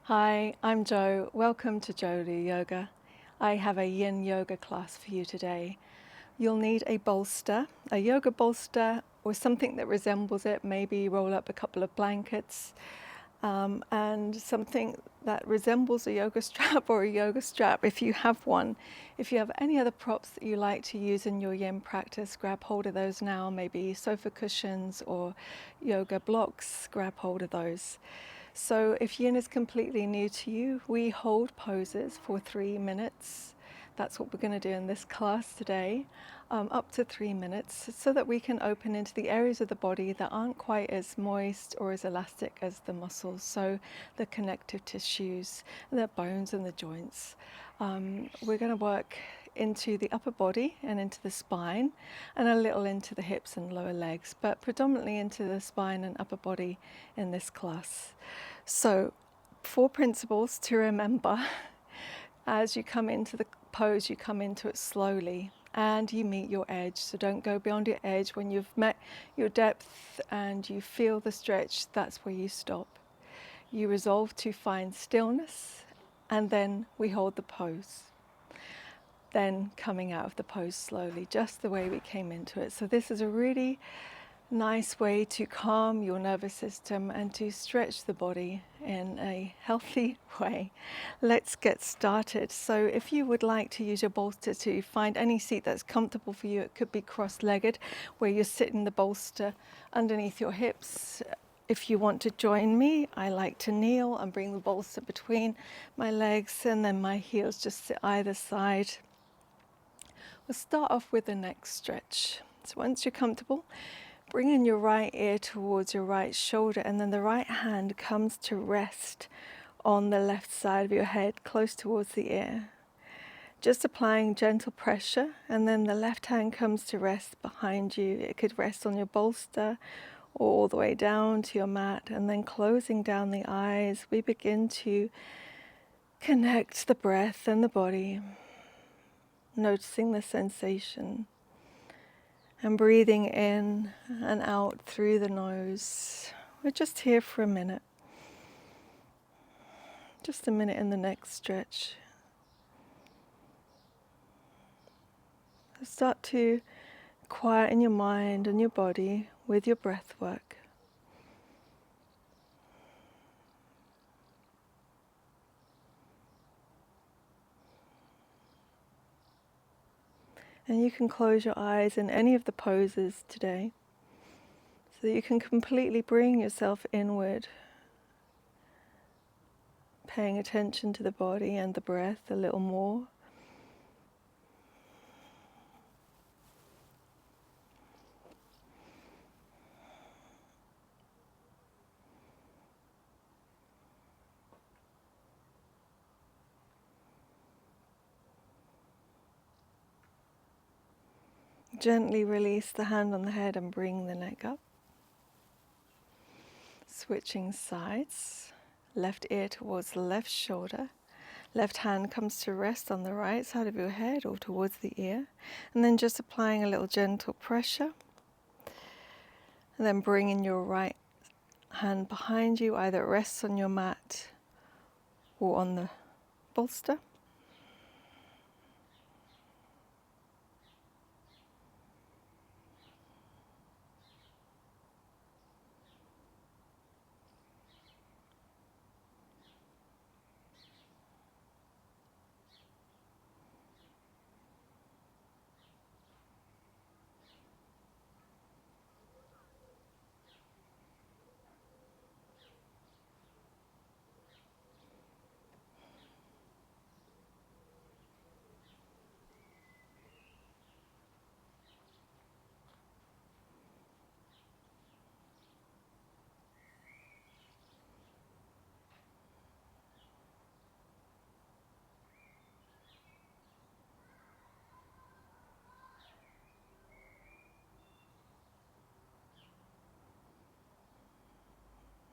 Hi, I'm Jo. Welcome to Jolou Yoga. I have a yin yoga class for you today. You'll need a bolster, a yoga bolster or something that resembles it. Maybe roll up a couple of blankets and something that resembles a yoga strap or a yoga strap if you have one. If you have any other props that you like to use in your yin practice, grab hold of those now. Maybe sofa cushions or yoga blocks, grab hold of those. So if yin is completely new to you, we hold poses for 3 minutes. That's what we're going to do in this class today, up to 3 minutes, so that we can open into the areas of the body that aren't quite as moist or as elastic as the muscles, so the connective tissues, the bones and the joints. We're going to work into the upper body and into the spine and a little into the hips and lower legs, but predominantly into the spine and upper body in this class. So 4 principles to remember. As you come into the pose, you come into it slowly and you meet your edge. So don't go beyond your edge. When you've met your depth and you feel the stretch, that's where you stop. You resolve to find stillness, and then we hold the pose. Then coming out of the pose slowly, just the way we came into it. So this is a really nice way to calm your nervous system and to stretch the body in a healthy way. Let's get started. So if you would like to use your bolster to find any seat that's comfortable for you, it could be cross-legged, where you're sitting the bolster underneath your hips. If you want to join me, I like to kneel and bring the bolster between my legs, and then my heels just sit either side. We'll start off with the neck stretch. So once you're comfortable, bring in your right ear towards your right shoulder, and then the right hand comes to rest on the left side of your head, close towards the ear. Just applying gentle pressure, and then the left hand comes to rest behind you. It could rest on your bolster or all the way down to your mat, and then closing down the eyes, we begin to connect the breath and the body, noticing the sensation. And breathing in and out through the nose. We're just here for a minute. Just a minute in the neck stretch. Start to quieten your mind and your body with your breath work. And you can close your eyes in any of the poses today, so that you can completely bring yourself inward, paying attention to the body and the breath a little more. Gently release the hand on the head and bring the neck up. Switching sides, left ear towards the left shoulder. Left hand comes to rest on the right side of your head or towards the ear. And then just applying a little gentle pressure. And then bringing your right hand behind you, either it rests on your mat or on the bolster.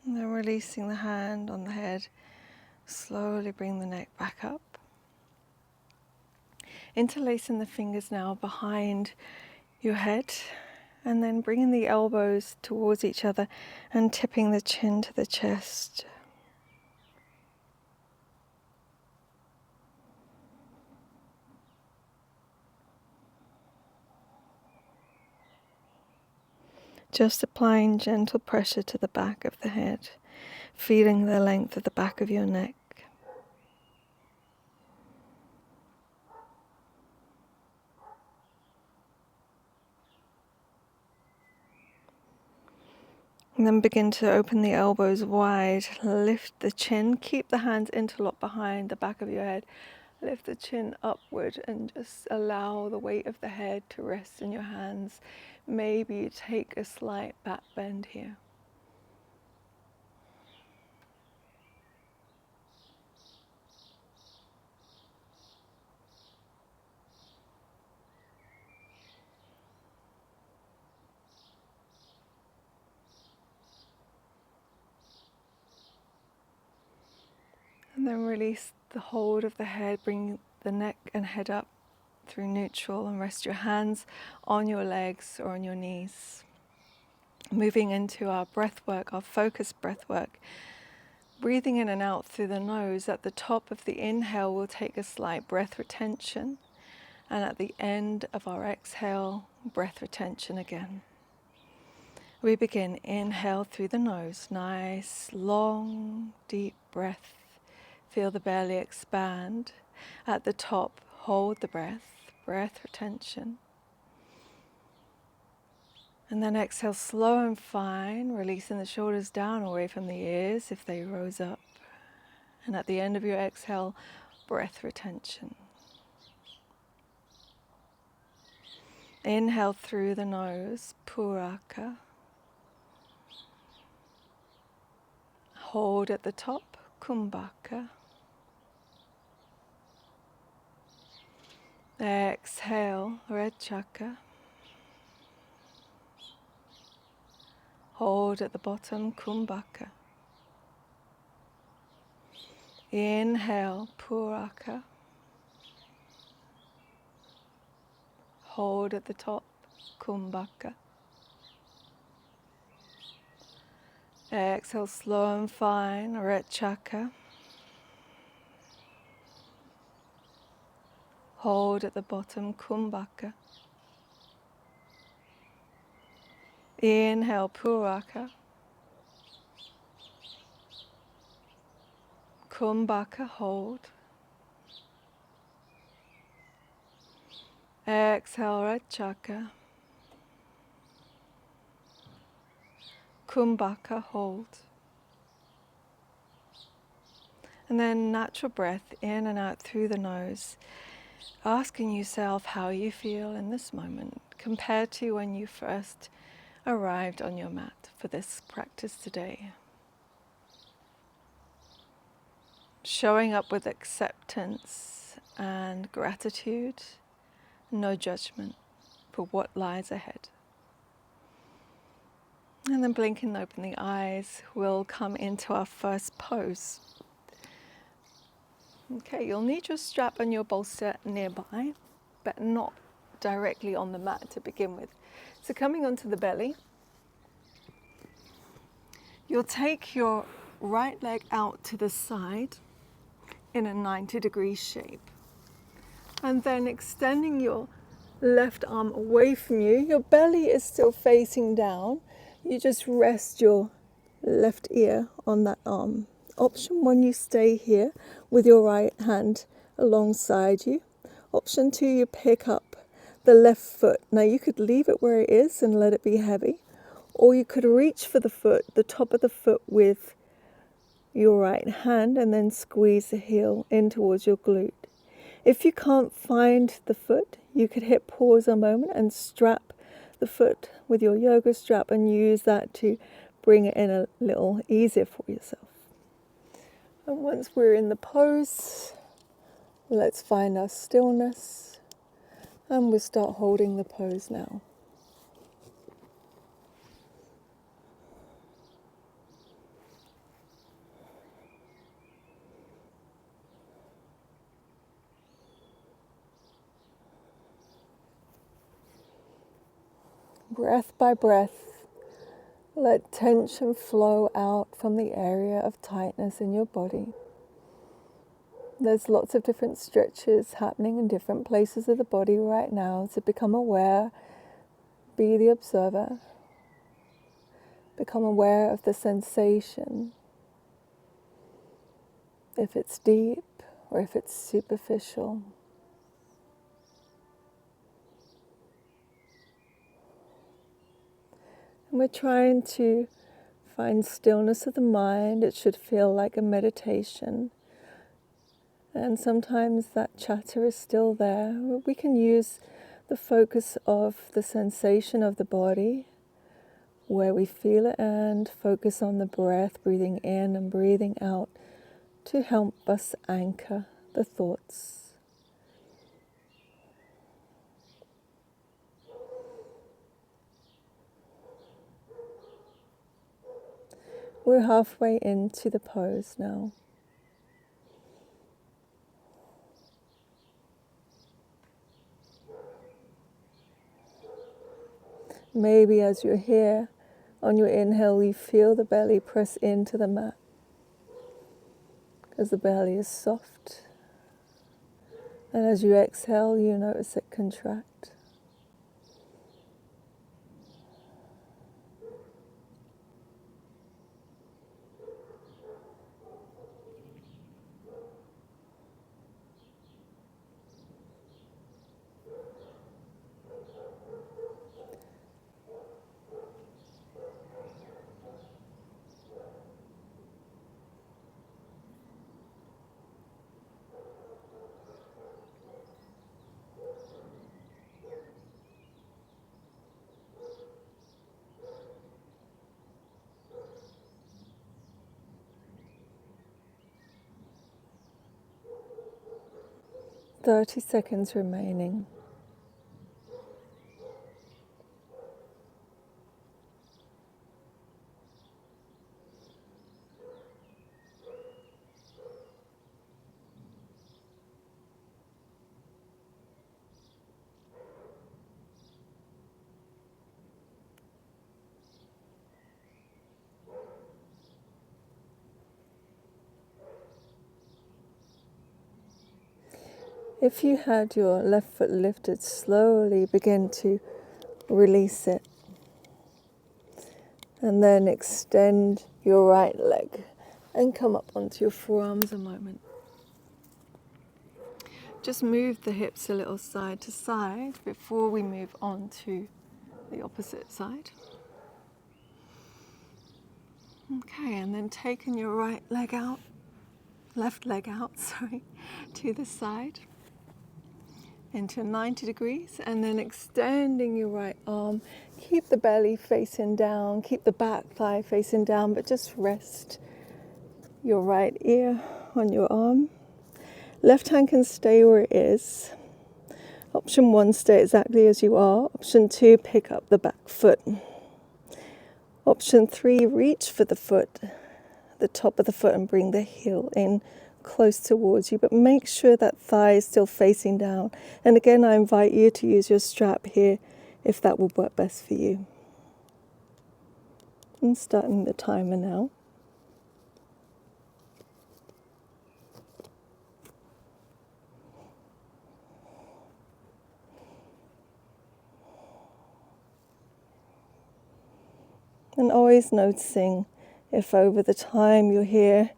And then releasing the hand on the head, slowly bring the neck back up. Interlacing the fingers now behind your head, and then bringing the elbows towards each other and tipping the chin to the chest. Just applying gentle pressure to the back of the head, feeling the length of the back of your neck. And then begin to open the elbows wide, lift the chin, keep the hands interlocked behind the back of your head. Lift the chin upward and just allow the weight of the head to rest in your hands. Maybe take a slight back bend here. And then release the hold of the head, bring the neck and head up through neutral and rest your hands on your legs or on your knees. Moving into our breath work, our focused breath work. Breathing in and out through the nose. At the top of the inhale, we'll take a slight breath retention. And at the end of our exhale, breath retention again. We begin, inhale through the nose, nice, long, deep breath. Feel the belly expand. At the top, hold the breath, breath retention. And then exhale slow and fine, releasing the shoulders down away from the ears if they rose up. And at the end of your exhale, breath retention. Inhale through the nose, puraka. Hold at the top, kumbhaka. Exhale, rajaka. Hold at the bottom, kumbhaka. Inhale, puraka. Hold at the top, kumbhaka. Exhale slow and fine, rajaka. Hold at the bottom, kumbhaka. Inhale, puraka. Kumbhaka, hold. Exhale, rajaka. Kumbhaka, hold. And then natural breath in and out through the nose, asking yourself how you feel in this moment compared to when you first arrived on your mat for this practice today. Showing up with acceptance and gratitude, no judgment for what lies ahead. And then blinking open the eyes, we'll come into our first pose. Okay, you'll need your strap and your bolster nearby, but not directly on the mat to begin with. So coming onto the belly, you'll take your right leg out to the side in a 90-degree shape. And then extending your left arm away from you, your belly is still facing down. You just rest your left ear on that arm. Option 1, you stay here with your right hand alongside you. Option 2, you pick up the left foot. Now you could leave it where it is and let it be heavy, or you could reach for the foot, the top of the foot with your right hand and then squeeze the heel in towards your glute. If you can't find the foot, you could hit pause a moment and strap the foot with your yoga strap and use that to bring it in a little easier for yourself. And once we're in the pose, let's find our stillness and we'll start holding the pose now. Breath by breath, let tension flow out from the area of tightness in your body. There's lots of different stretches happening in different places of the body right now, so become aware, be the observer. Become aware of the sensation, if it's deep or if it's superficial. And we're trying to find stillness of the mind. It should feel like a meditation. And sometimes that chatter is still there. We can use the focus of the sensation of the body, where we feel it, and focus on the breath, breathing in and breathing out, to help us anchor the thoughts. We're halfway into the pose now. Maybe as you're here, on your inhale, you feel the belly press into the mat, because the belly is soft. And as you exhale, you notice it contract. "30 seconds remaining." If you had your left foot lifted, slowly begin to release it. And then extend your right leg and come up onto your forearms a moment. Just move the hips a little side to side before we move on to the opposite side. Okay, and then taking your left leg out, to the side into 90 degrees, and then extending your right arm. Keep the belly facing down, keep the back thigh facing down, but just rest your right ear on your arm. Left hand can stay where it is. Option 1, stay exactly as you are. Option 2, pick up the back foot. Option 3, reach for the foot, the top of the foot, and bring the heel in close towards you, but make sure that thigh is still facing down. And again, I invite you to use your strap here if that will work best for you. I'm starting the timer now. And always noticing if over the time you're here,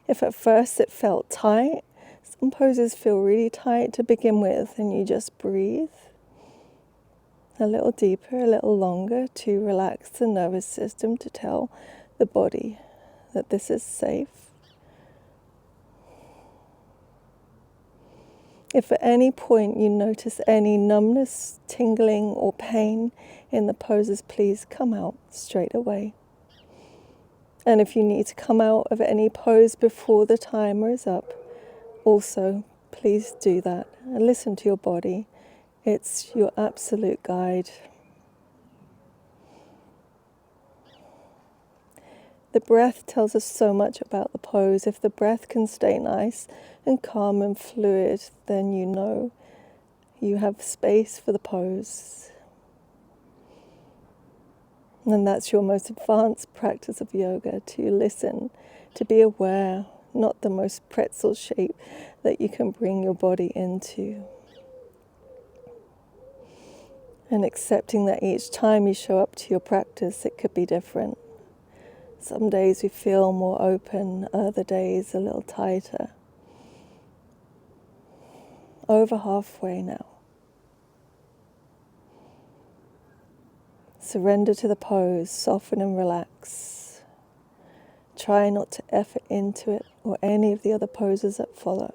if at first it felt tight. Some poses feel really tight to begin with, and you just breathe a little deeper, a little longer, to relax the nervous system, to tell the body that this is safe. If at any point you notice any numbness, tingling, or pain in the poses, please come out straight away. And if you need to come out of any pose before the timer is up, also please do that and listen to your body. It's your absolute guide. The breath tells us so much about the pose. If the breath can stay nice and calm and fluid, then you know you have space for the pose. And that's your most advanced practice of yoga, to listen, to be aware, not the most pretzel shape that you can bring your body into. And accepting that each time you show up to your practice, it could be different. Some days we feel more open, other days a little tighter. Over halfway now. Surrender to the pose, soften and relax. Try not to effort into it or any of the other poses that follow.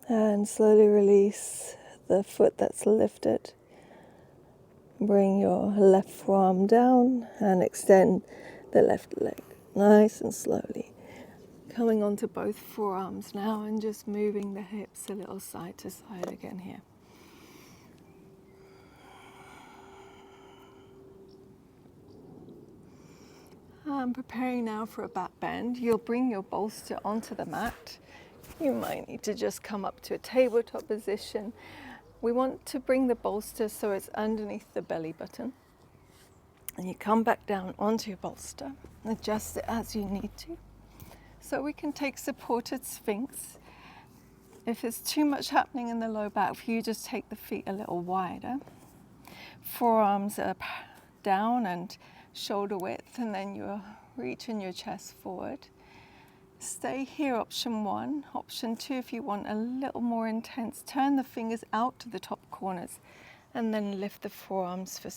And slowly release the foot that's lifted. Bring your left forearm down and extend the left leg nice and slowly. Coming onto both forearms now and just moving the hips a little side to side again here. I'm preparing now for a back bend. You'll bring your bolster onto the mat. You might need to just come up to a tabletop position. We want to bring the bolster so it's underneath the belly button. And you come back down onto your bolster. Adjust it as you need to. So we can take supported sphinx. If there's too much happening in the low back for you, just take the feet a little wider. Forearms up, down and shoulder width, and then you're reaching your chest forward. Stay here, option 1. Option 2, if you want a little more intense, turn the fingers out to the top corners and then lift the forearms for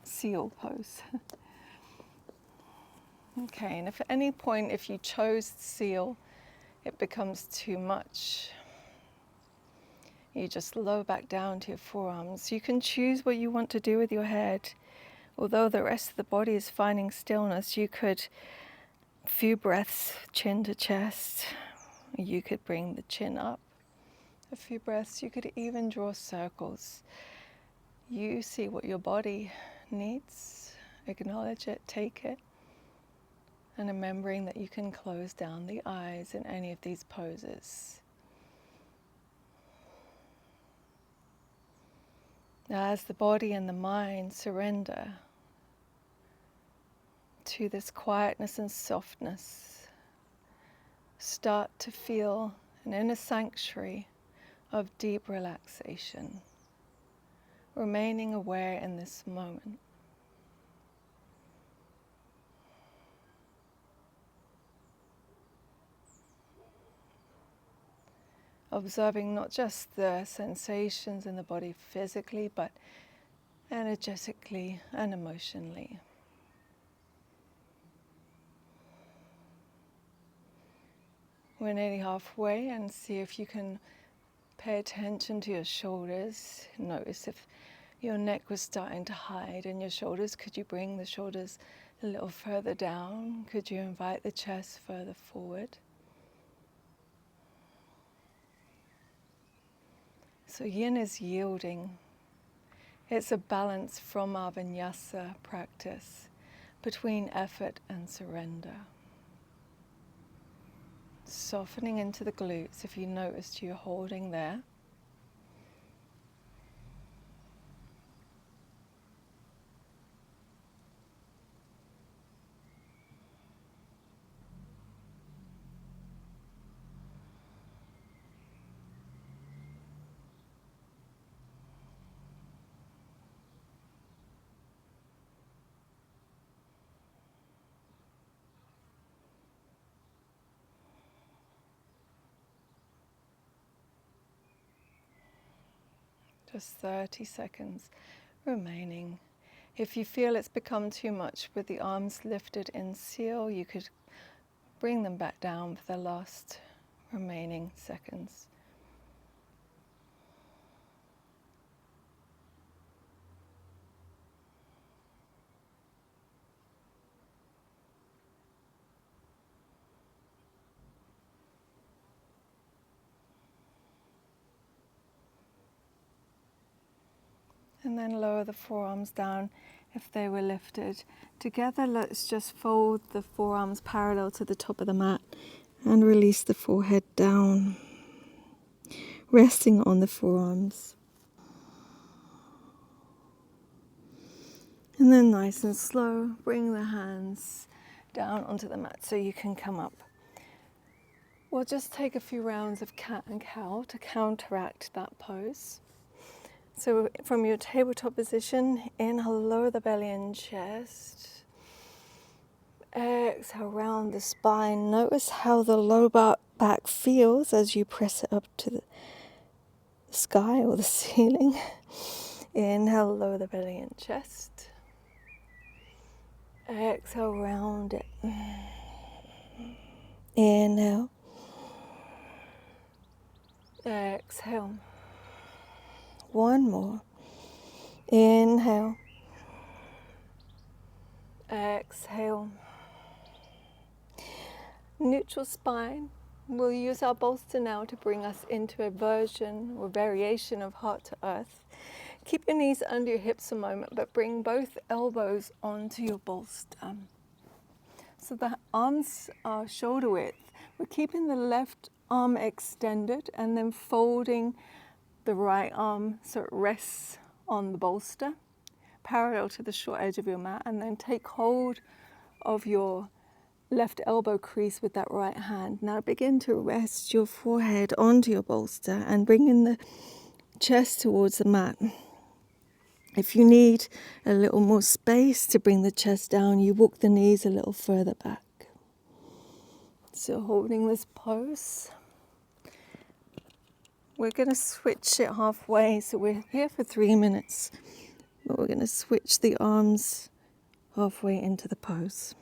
seal pose. Okay, and if at any point, if you chose seal, it becomes too much, you just lower back down to your forearms. You can choose what you want to do with your head. Although the rest of the body is finding stillness, you could, a few breaths, chin to chest. You could bring the chin up. A few breaths, you could even draw circles. You see what your body needs, acknowledge it, take it. And remembering that you can close down the eyes in any of these poses. Now, as the body and the mind surrender to this quietness and softness, start to feel an inner sanctuary of deep relaxation, remaining aware in this moment. Observing not just the sensations in the body physically, but energetically and emotionally. We're nearly halfway, and see if you can pay attention to your shoulders. Notice if your neck was starting to hide in your shoulders. Could you bring the shoulders a little further down? Could you invite the chest further forward? So yin is yielding. It's a balance from our vinyasa practice between effort and surrender. Softening into the glutes if you noticed you're holding there. Just 30 seconds remaining. If you feel it's become too much with the arms lifted in seal, you could bring them back down for the last remaining seconds. And then lower the forearms down if they were lifted. Together, let's just fold the forearms parallel to the top of the mat and release the forehead down, resting on the forearms. And then nice and slow, bring the hands down onto the mat so you can come up. We'll just take a few rounds of cat and cow to counteract that pose. So from your tabletop position, inhale, lower the belly and chest. Exhale, round the spine. Notice how the low back feels as you press it up to the sky or the ceiling. Inhale, lower the belly and chest. Exhale, round it. Inhale. Exhale. One more. Inhale. Exhale. Neutral spine. We'll use our bolster now to bring us into a version or variation of heart to earth. Keep your knees under your hips a moment, but bring both elbows onto your bolster. So the arms are shoulder width. We're keeping the left arm extended and then folding the right arm so it rests on the bolster, parallel to the short edge of your mat, and then take hold of your left elbow crease with that right hand. Now begin to rest your forehead onto your bolster and bring in the chest towards the mat. If you need a little more space to bring the chest down, you walk the knees a little further back. So holding this pose, we're going to switch it halfway. So we're here for 3 minutes, but we're going to switch the arms halfway into the pose.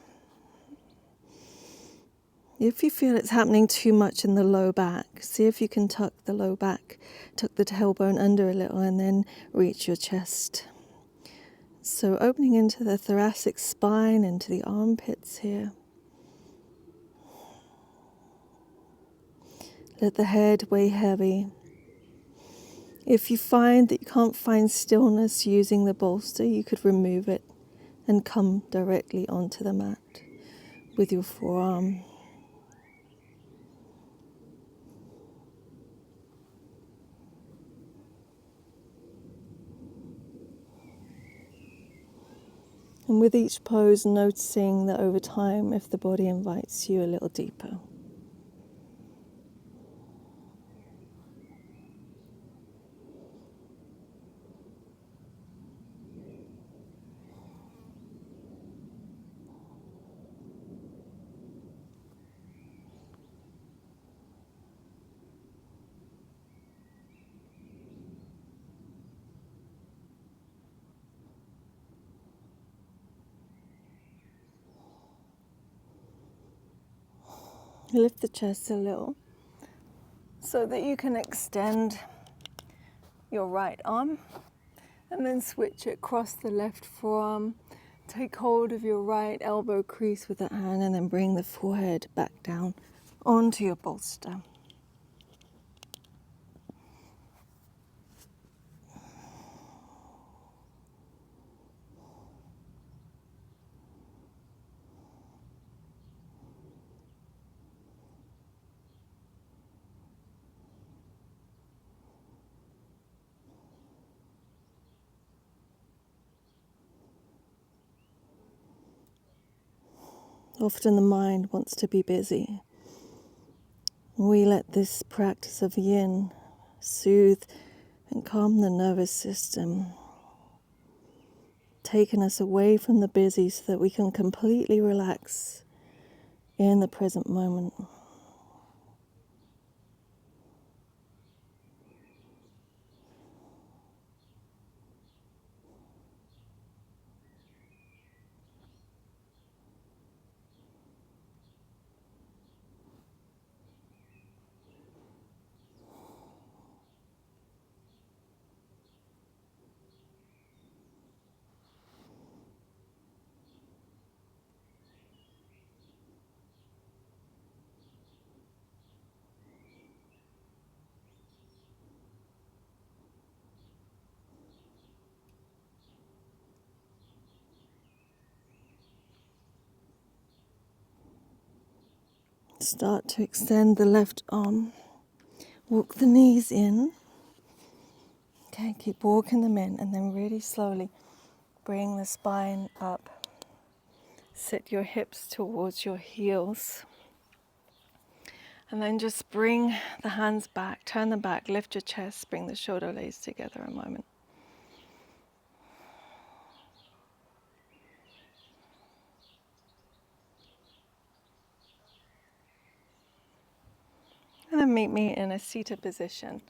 If you feel it's happening too much in the low back, see if you can tuck the low back, tuck the tailbone under a little and then reach your chest. So opening into the thoracic spine, into the armpits here. Let the head weigh heavy. If you find that you can't find stillness using the bolster, you could remove it and come directly onto the mat with your forearm. And with each pose, noticing that over time, if the body invites you a little deeper. Lift the chest a little so that you can extend your right arm and then switch it across the left forearm. Take hold of your right elbow crease with that hand and then bring the forehead back down onto your bolster. Often the mind wants to be busy. We let this practice of yin soothe and calm the nervous system, taking us away from the busy so that we can completely relax in the present moment. Start to extend the left arm. Walk the knees in. Okay, keep walking them in, and then really slowly bring the spine up. Sit your hips towards your heels. And then just bring the hands back, turn them back, lift your chest, bring the shoulder blades together a moment. And then meet me in a seated position.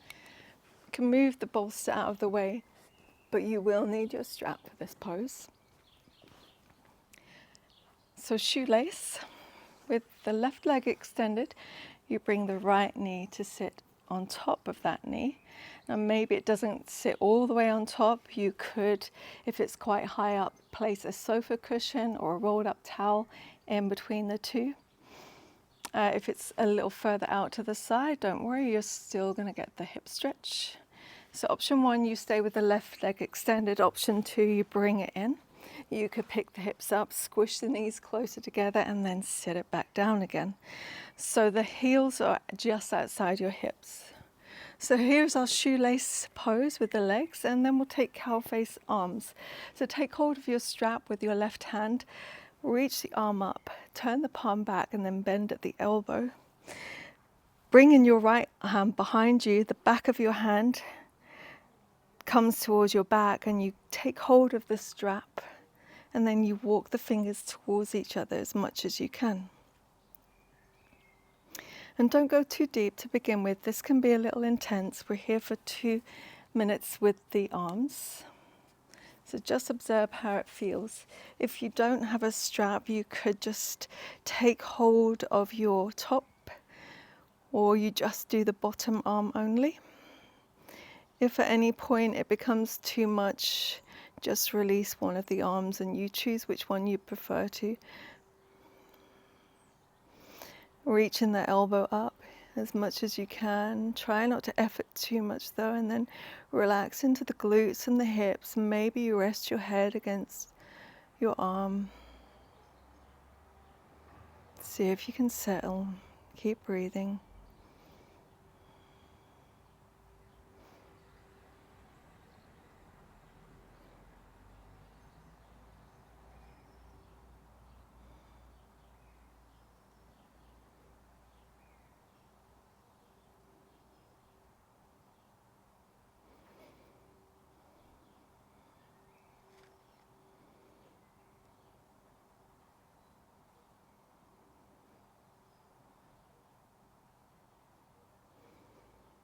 You can move the bolster out of the way, but you will need your strap for this pose. So shoelace, with the left leg extended, you bring the right knee to sit on top of that knee. Now maybe it doesn't sit all the way on top. You could, if it's quite high up, place a sofa cushion or a rolled up towel in between the two. If it's a little further out to the side, don't worry, you're still going to get the hip stretch. So option 1, you stay with the left leg extended. Option 2, you bring it in. You could pick the hips up, squish the knees closer together, and then sit it back down again. So the heels are just outside your hips. So here's our shoelace pose with the legs, and then we'll take cow face arms. So take hold of your strap with your left hand, reach the arm up, turn the palm back, and then bend at the elbow. Bring in your right hand behind you, the back of your hand comes towards your back, and you take hold of the strap, and then you walk the fingers towards each other as much as you can. And don't go too deep to begin with. This can be a little intense. We're here for 2 minutes with the arms. So just observe how it feels. If you don't have a strap, you could just take hold of your top, or you just do the bottom arm only. If at any point it becomes too much, just release one of the arms and you choose which one you prefer to. Reaching the elbow up as much as you can. Try not to effort too much though, and then relax into the glutes and the hips. Maybe you rest your head against your arm. See if you can settle. Keep breathing.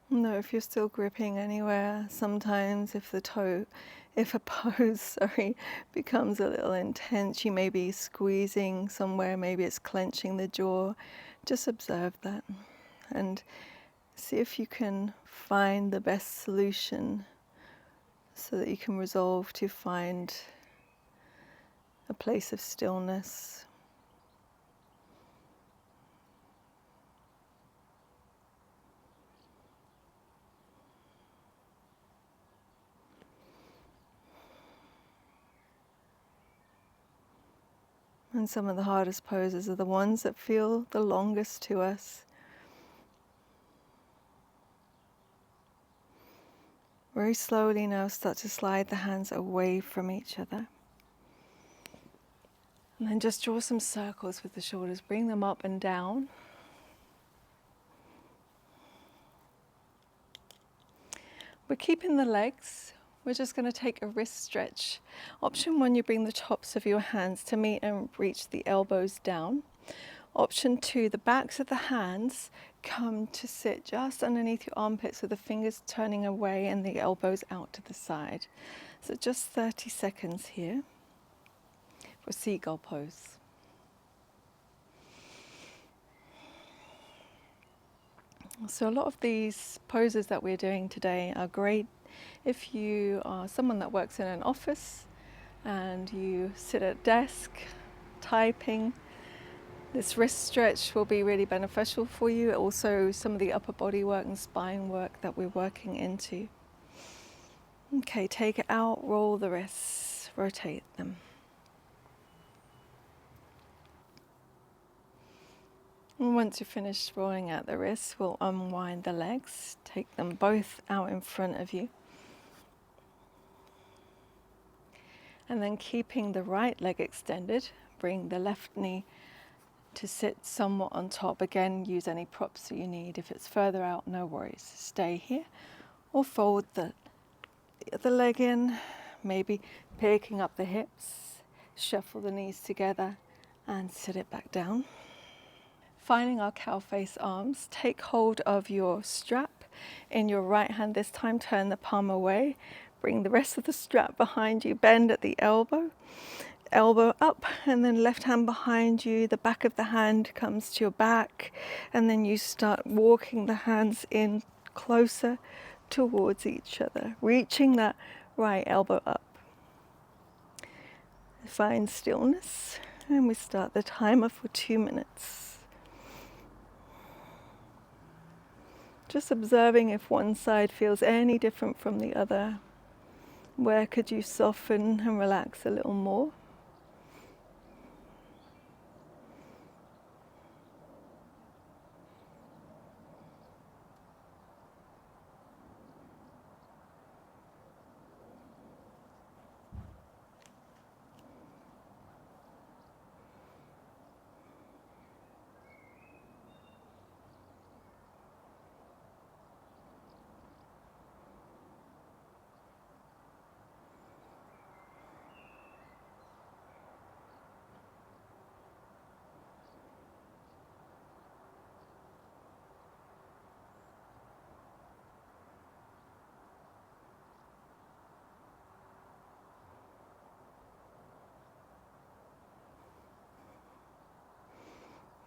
No, if you're still gripping anywhere, sometimes if a pose, becomes a little intense, you may be squeezing somewhere, maybe it's clenching the jaw. Just observe that and see if you can find the best solution so that you can resolve to find a place of stillness. And some of the hardest poses are the ones that feel the longest to us. Very slowly now start to slide the hands away from each other. And then just draw some circles with the shoulders, bring them up and down. We're keeping the legs. We're just going to take a wrist stretch. Option 1, you bring the tops of your hands to meet and reach the elbows down. Option 2, the backs of the hands come to sit just underneath your armpits with the fingers turning away and the elbows out to the side. So just 30 seconds here for seagull pose. So a lot of these poses that we're doing today are great if you are someone that works in an office and you sit at a desk typing. This wrist stretch will be really beneficial for you. Also some of the upper body work and spine work that we're working into. Okay, take it out, roll the wrists, rotate them. And once you finish sprawling out the wrists, we'll unwind the legs, take them both out in front of you. And then keeping the right leg extended, bring the left knee to sit somewhat on top. Again, use any props that you need. If it's further out, no worries. Stay here or fold the other leg in, maybe picking up the hips, shuffle the knees together and sit it back down. Finding our cow face arms, take hold of your strap in your right hand. This time turn the palm away, bring the rest of the strap behind you, bend at the elbow up, and then left hand behind you, the back of the hand comes to your back, and then you start walking the hands in closer towards each other, reaching that right elbow up. Find stillness, and we start the timer for 2 minutes. Just observing if one side feels any different from the other. Where could you soften and relax a little more?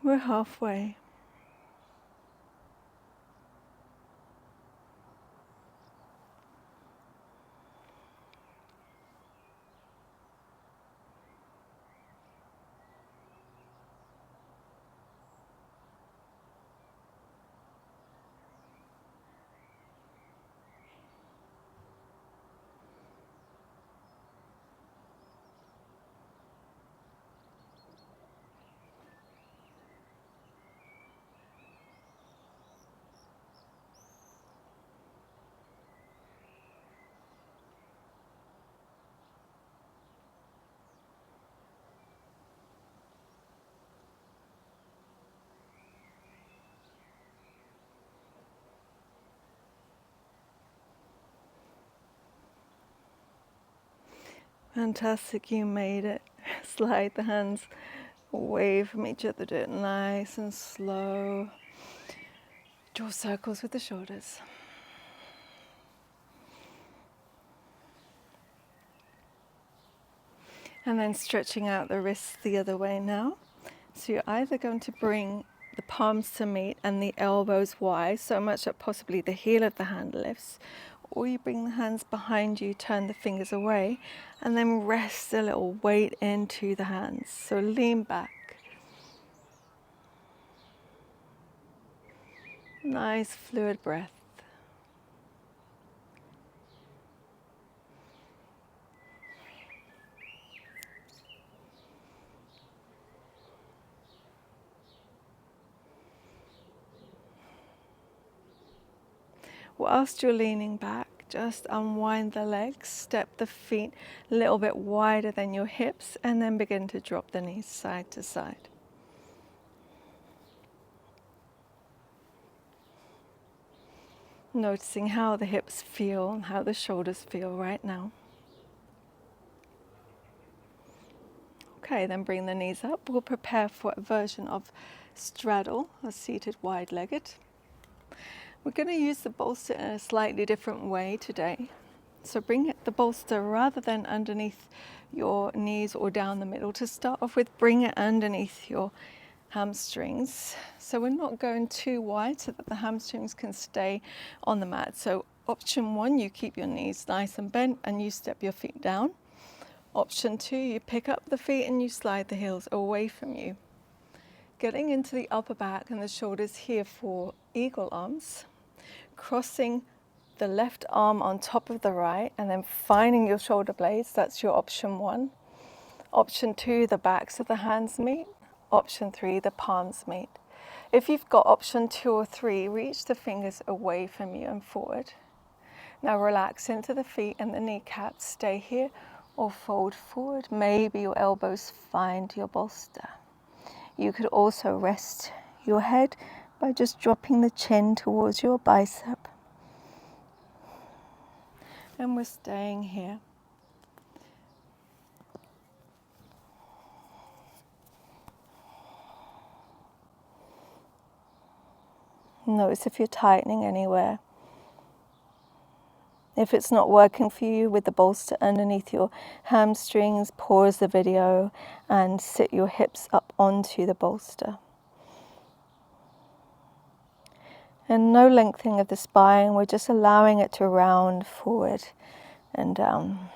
We're halfway. Fantastic, you made it. Slide the hands away from each other, do it nice and slow. Draw circles with the shoulders. And then stretching out the wrists the other way now. So you're either going to bring the palms to meet and the elbows wide, so much that possibly the heel of the hand lifts, or you bring the hands behind you, turn the fingers away, and then rest a little weight into the hands. So lean back. Nice fluid breath. Whilst you're leaning back, just unwind the legs, step the feet a little bit wider than your hips, and then begin to drop the knees side to side. Noticing how the hips feel and how the shoulders feel right now. Okay, then bring the knees up. We'll prepare for a version of straddle, or seated wide-legged. We're going to use the bolster in a slightly different way today. So bring the bolster rather than underneath your knees or down the middle. To start off with, bring it underneath your hamstrings. So we're not going too wide so that the hamstrings can stay on the mat. So option 1, you keep your knees nice and bent and you step your feet down. Option 2, you pick up the feet and you slide the heels away from you. Getting into the upper back and the shoulders here for eagle arms. Crossing the left arm on top of the right and then finding your shoulder blades. That's your option 1. Option 2, the backs of the hands meet. Option 3, the palms meet. If you've got option 2 or 3, reach the fingers away from you and forward. Now relax into the feet and the kneecaps. Stay here or fold forward. Maybe your elbows find your bolster. You could also rest your head by just dropping the chin towards your bicep. And we're staying here. Notice if you're tightening anywhere. If it's not working for you with the bolster underneath your hamstrings, pause the video and sit your hips up onto the bolster. And no lengthening of the spine, we're just allowing it to round forward and down.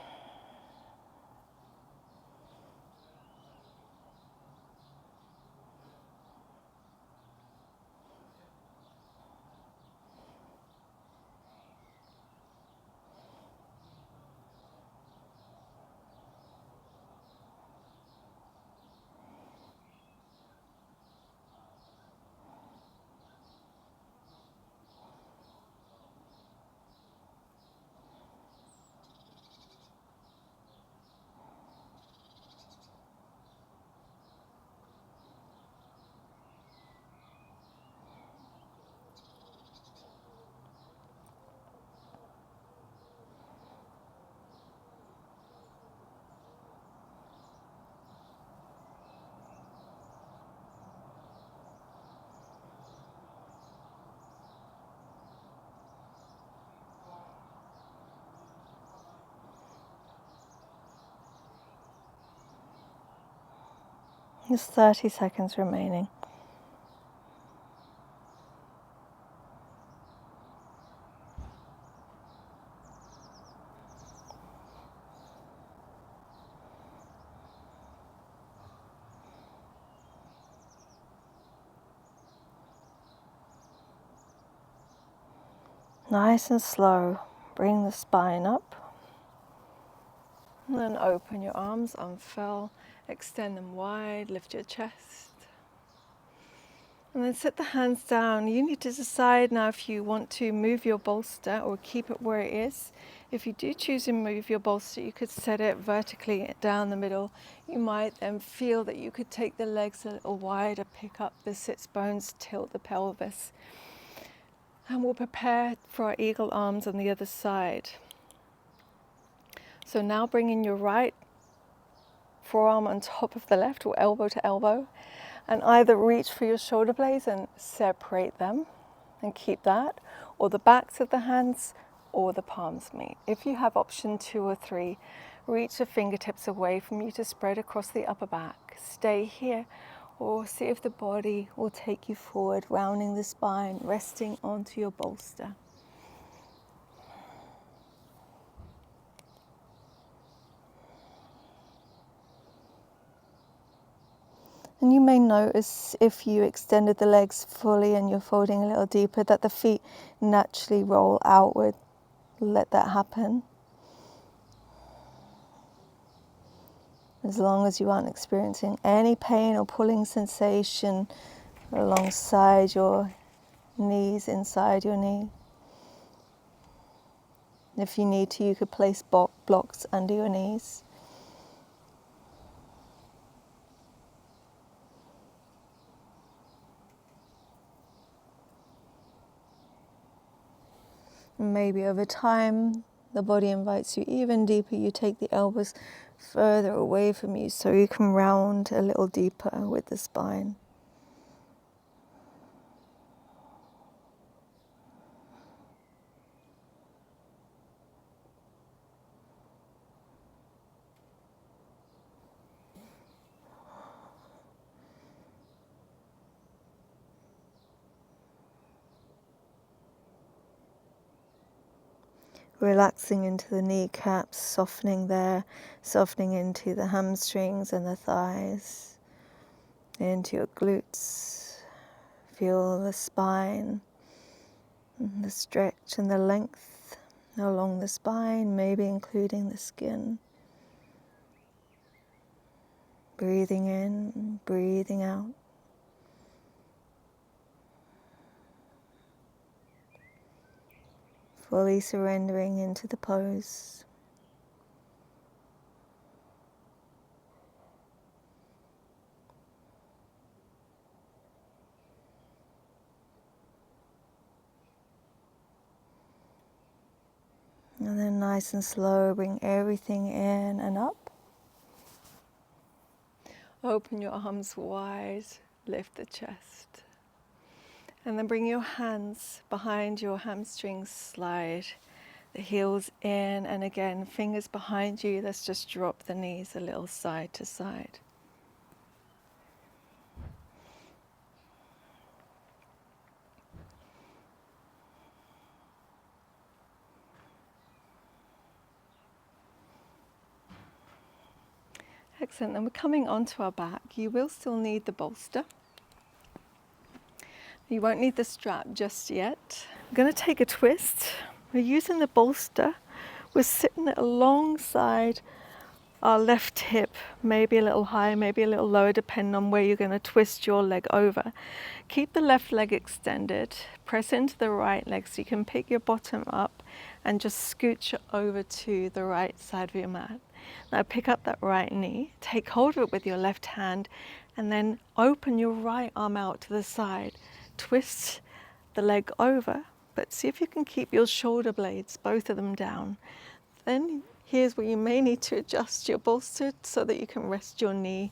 There's 30 seconds remaining. Nice and slow, bring the spine up. And then open your arms, unfurl, extend them wide, lift your chest. And then sit the hands down. You need to decide now if you want to move your bolster or keep it where it is. If you do choose to move your bolster, you could set it vertically down the middle. You might then feel that you could take the legs a little wider, pick up the sits bones, tilt the pelvis. And we'll prepare for our eagle arms on the other side. So now bring in your right forearm on top of the left or elbow to elbow, and either reach for your shoulder blades and separate them and keep that, or the backs of the hands or the palms meet. If you have option 2 or 3, reach the fingertips away from you to spread across the upper back. Stay here or see if the body will take you forward, rounding the spine, resting onto your bolster. And you may notice if you extended the legs fully and you're folding a little deeper that the feet naturally roll outward. Let that happen. As long as you aren't experiencing any pain or pulling sensation alongside your knees, inside your knee. If you need to, you could place blocks under your knees. Maybe over time, the body invites you even deeper. You take the elbows further away from you so you can round a little deeper with the spine. Relaxing into the kneecaps, softening there, softening into the hamstrings and the thighs, into your glutes. Feel the spine, the stretch and the length along the spine, maybe including the skin. Breathing in, breathing out. fully surrendering into the pose. And then nice and slow, bring everything in and up. Open your arms wide, lift the chest. And then bring your hands behind your hamstrings, slide the heels in, and again, fingers behind you. Let's just drop the knees a little side to side. Excellent, and we're coming onto our back. You will still need the bolster. You won't need the strap just yet. I'm going to take a twist. We're using the bolster. We're sitting alongside our left hip, maybe a little higher, maybe a little lower, depending on where you're going to twist your leg over. Keep the left leg extended. Press into the right leg so you can pick your bottom up and just scooch over to the right side of your mat. Now pick up that right knee, take hold of it with your left hand, and then open your right arm out to the side. Twist the leg over, but see if you can keep your shoulder blades, both of them down. Then here's where you may need to adjust your bolster so that you can rest your knee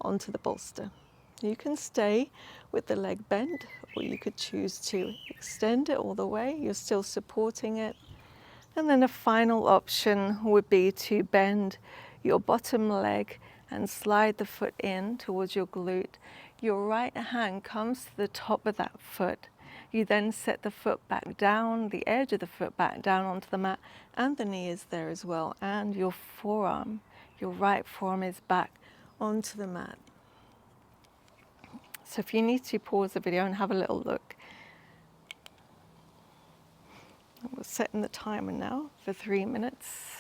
onto the bolster. You can stay with the leg bent, or you could choose to extend it all the way. You're still supporting it. And then a final option would be to bend your bottom leg and slide the foot in towards your glute. Your right hand comes to the top of that foot. You then set the foot back down, the edge of the foot back down onto the mat, and the knee is there as well. And your forearm, your right forearm is back onto the mat. So if you need to pause the video and have a little look. We're setting the timer now for 3 minutes.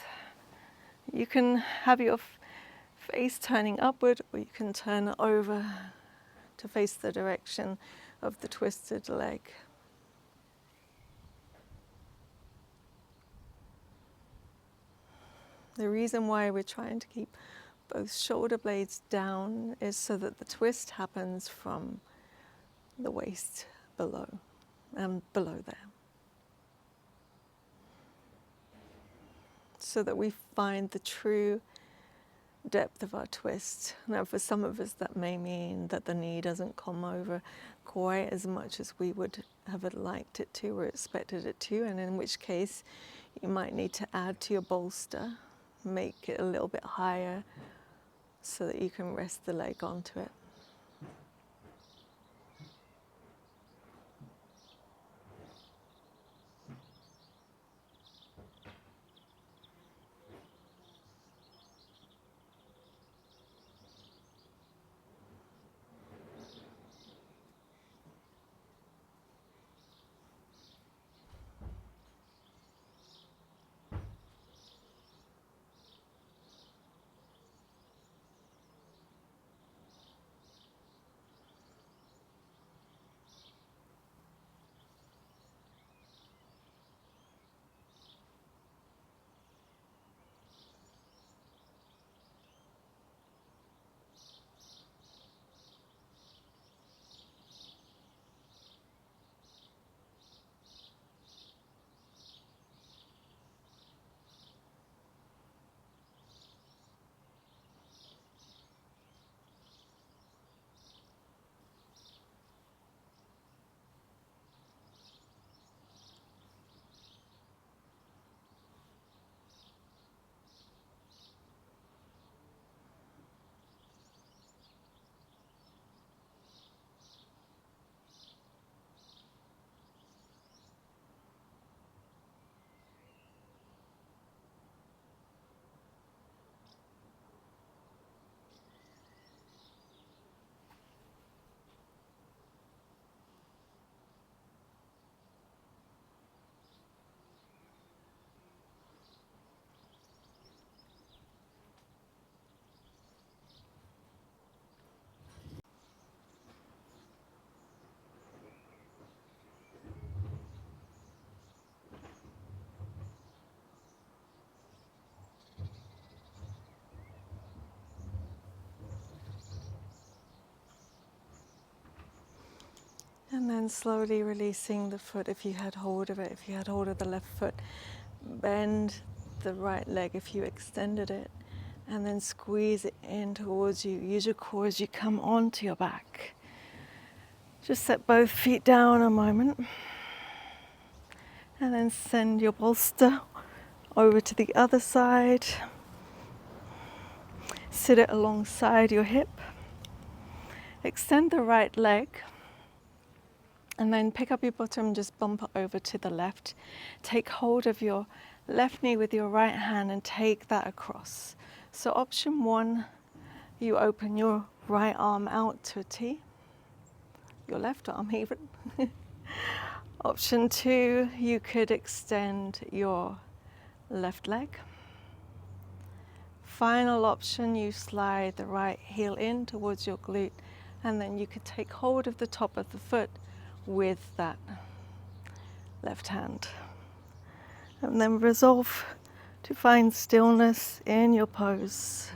You can have your face turning upward, or you can turn it over to face the direction of the twisted leg. The reason why we're trying to keep both shoulder blades down is so that the twist happens from the waist below and below there. So that we find the true depth of our twist. Now for some of us that may mean that the knee doesn't come over quite as much as we would have liked it to or expected it to, and in which case you might need to add to your bolster, make it a little bit higher so that you can rest the leg onto it. And then slowly releasing the foot if you had hold of it. If you had hold of the left foot, bend the right leg if you extended it, and then squeeze it in towards you. Use your core as you come onto your back. Just set both feet down a moment, and then send your bolster over to the other side. Sit it alongside your hip. Extend the right leg, and then pick up your bottom, just bump it over to the left. Take hold of your left knee with your right hand and take that across. So option one, you open your right arm out to a T, your left arm even. Option two, you could extend your left leg. Final option, you slide the right heel in towards your glute, and then you could take hold of the top of the foot with that left hand. And then resolve to find stillness in your pose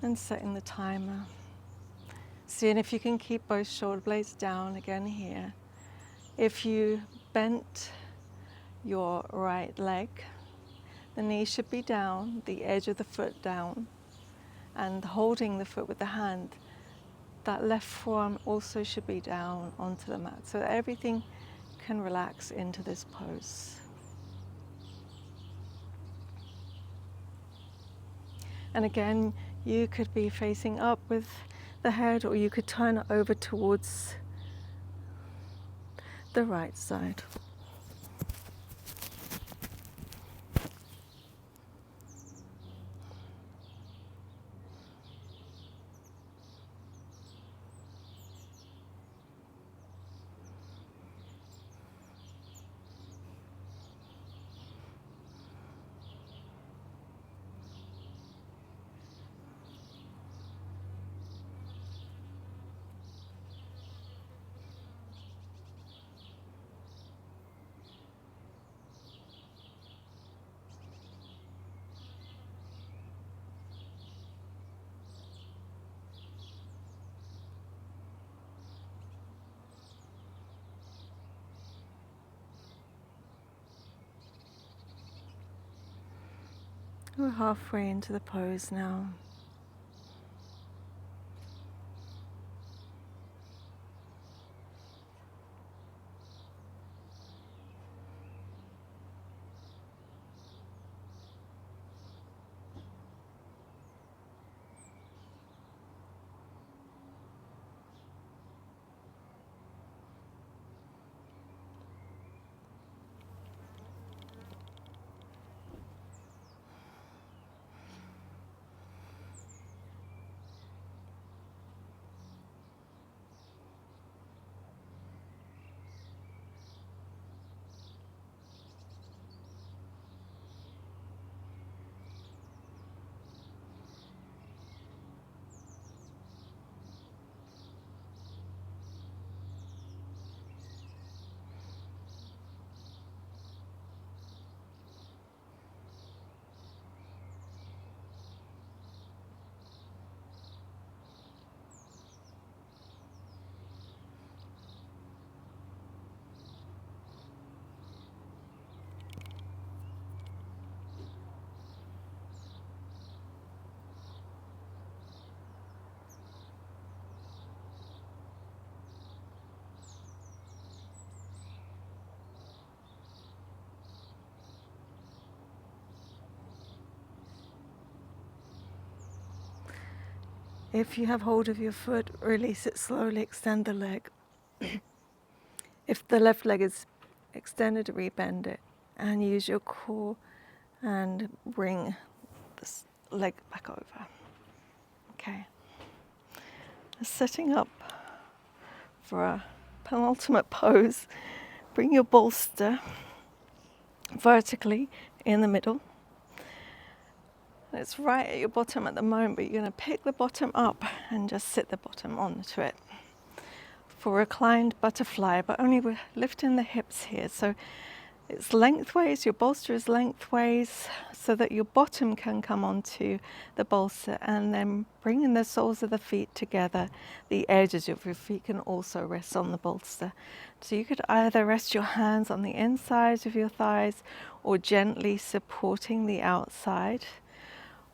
and setting the timer. Seeing if you can keep both shoulder blades down again here. If you bent your right leg, the knee should be down, the edge of the foot down, and holding the foot with the hand, that left forearm also should be down onto the mat so that everything can relax into this pose. And again, you could be facing up with the head, or you could turn it over towards the right side. We're halfway into the pose now. If you have hold of your foot, release it slowly, extend the leg. If the left leg is extended, rebend it and use your core and bring this leg back over. Okay. Setting up for a penultimate pose, bring your bolster vertically in the middle. It's right at your bottom at the moment, but you're going to pick the bottom up and just sit the bottom onto it. For reclined butterfly, but only we're lifting the hips here. So It's lengthways, your bolster is lengthways, so that your bottom can come onto the bolster, and then bringing the soles of the feet together. The edges of your feet can also rest on the bolster. So you could either rest your hands on the insides of your thighs or gently supporting the outside,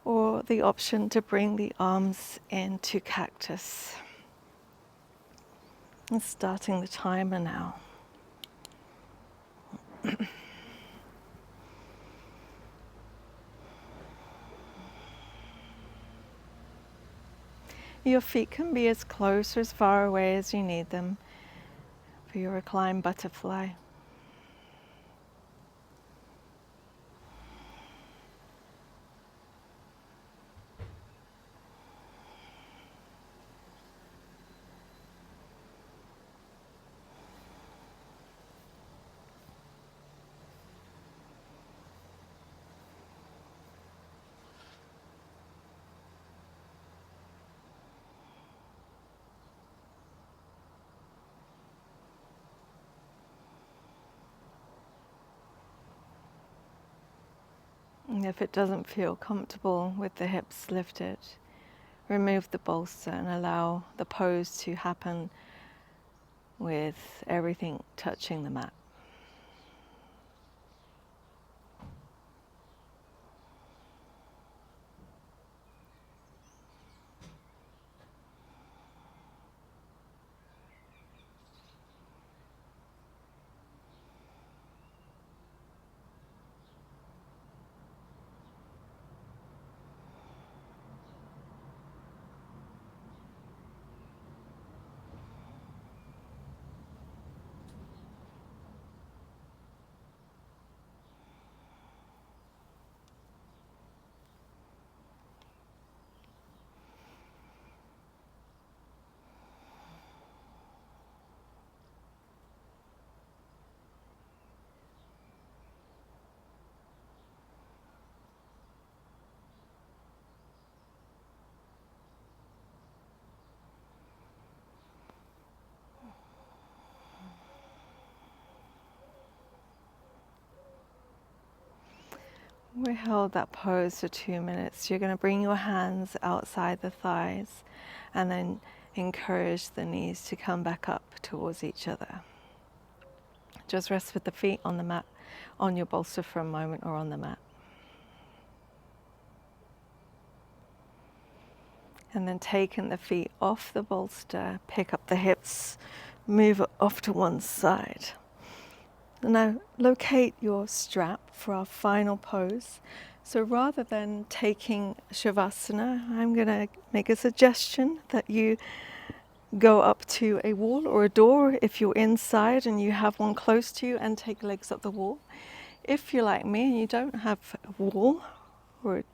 or the option to bring the arms into cactus. And starting the timer now. Your feet can be as close or as far away as you need them for your reclined butterfly. And if it doesn't feel comfortable with the hips lifted, remove the bolster and allow the pose to happen with everything touching the mat. We held that pose for 2 minutes. You're going to bring your hands outside the thighs and then encourage the knees to come back up towards each other. Just rest with the feet on the mat, on your bolster for a moment, or on the mat. And then taking the feet off the bolster, pick up the hips, move it off to one side. Now locate your strap for our final pose. So rather than taking Shavasana, I'm going to make a suggestion that you go up to a wall or a door if you're inside and you have one close to you, and take legs up the wall. If you're like me and you don't have a wall or a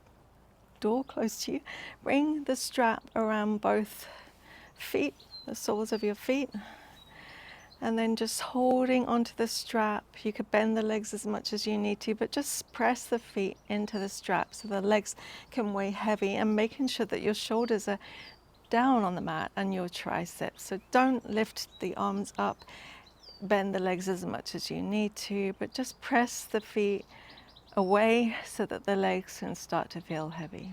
door close to you, bring the strap around both feet, the soles of your feet, and then just holding onto the strap. You could bend the legs as much as you need to, but just press the feet into the strap so the legs can weigh heavy, and making sure that your shoulders are down on the mat and your triceps. So don't lift the arms up, bend the legs as much as you need to, but just press the feet away so that the legs can start to feel heavy.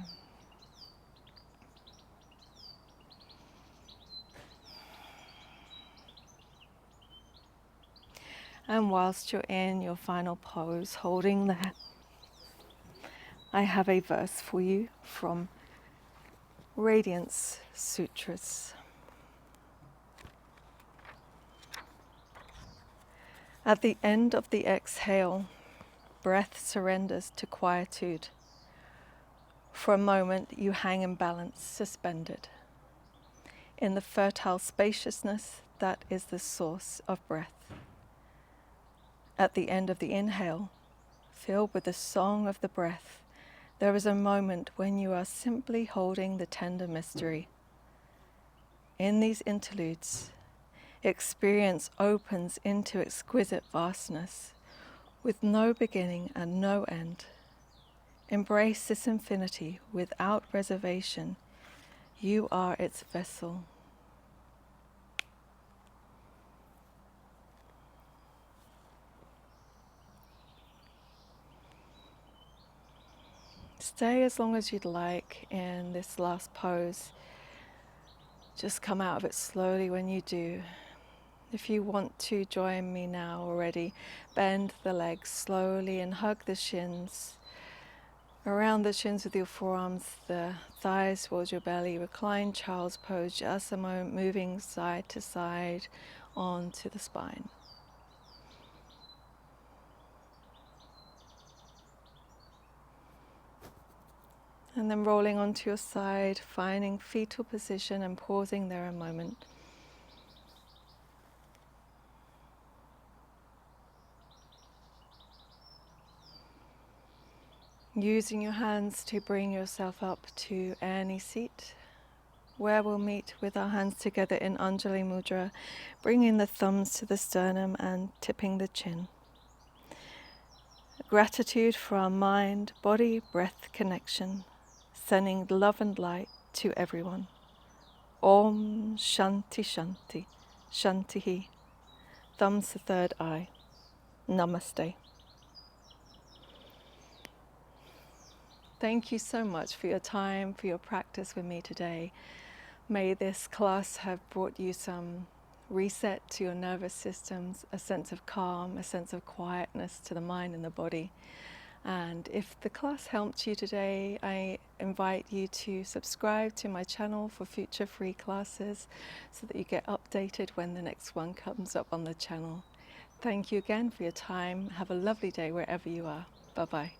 And whilst you're in your final pose, holding that, I have a verse for you from Radiance Sutras. At the end of the exhale, breath surrenders to quietude. For a moment, you hang in balance, suspended, in the fertile spaciousness that is the source of breath. At the end of the inhale, filled with the song of the breath, there is a moment when you are simply holding the tender mystery. In these interludes, experience opens into exquisite vastness, with no beginning and no end. Embrace this infinity without reservation. You are its vessel. Stay as long as you'd like in this last pose. Just come out of it slowly when you do. If you want to join me now already, bend the legs slowly and hug the shins. Around the shins with your forearms, the thighs towards your belly. Recline child's pose, just a moment, moving side to side onto the spine. And then rolling onto your side, finding fetal position and pausing there a moment. Using your hands to bring yourself up to any seat, where we'll meet with our hands together in Anjali Mudra, bringing the thumbs to the sternum and tipping the chin. Gratitude for our mind, body, breath connection, sending love and light to everyone. Om Shanti Shanti, Shantihi. Thumbs the third eye. Namaste. Thank you so much for your time, for your practice with me today. May this class have brought you some reset to your nervous systems, a sense of calm, a sense of quietness to the mind and the body. And if the class helped you today, I invite you to subscribe to my channel for future free classes so that you get updated when the next one comes up on the channel. Thank you again for your time. Have a lovely day wherever you are. Bye-bye.